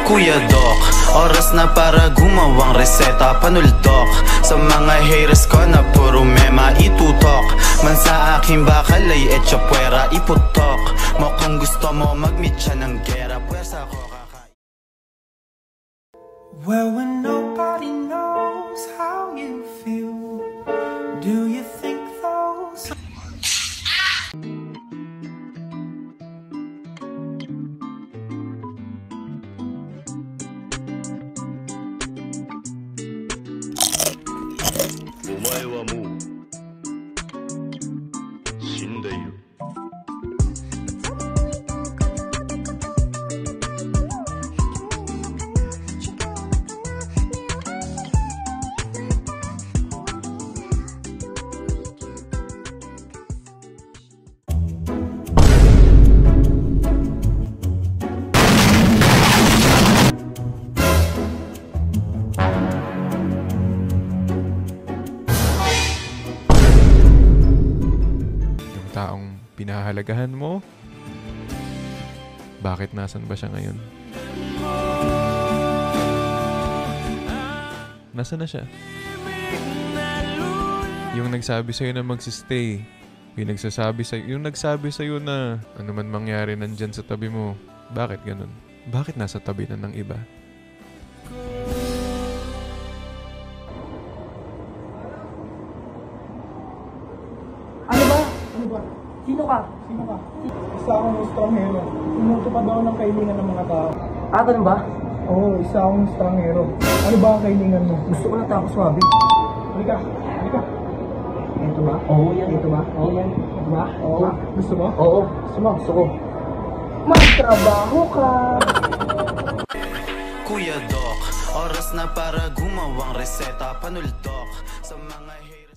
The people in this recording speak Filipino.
Kuya Doc, oras na para gumawang reseta. Panuldok sa mga haters ko na puro mema itutok. Man sa aking bakal ay etcha puwera iputok mo. Kung gusto mo mag-meet siya ng gera, pwersa ko kakain. Well, when nobody knows how you feel, do you think those taong pinahalagahan mo? Bakit nasan ba siya ngayon? Nasaan na siya? Yung nagsabi sa'yo na magsistay, yung nagsabi sa'yo na ano man mangyari nandyan sa tabi mo. Bakit ganun? Bakit nasa tabi na ng iba? Sino ka? Isa akong estranghero. Inuto pa daw ng kailangan ng mga tao. Ah, ganun ba? Oo, isa akong estranghero. Ano ba ang kailangan mo? Gusto ko ng taco swabe. Halika. Ito ba? Oo, yan. Ito ba? Oo, yan. Ito ba? Oo. Gusto mo? Oo. Gusto ko. Magtrabaho ka! Kuya Doc, oras na para gumawang reseta. Panuldok sa mga haters.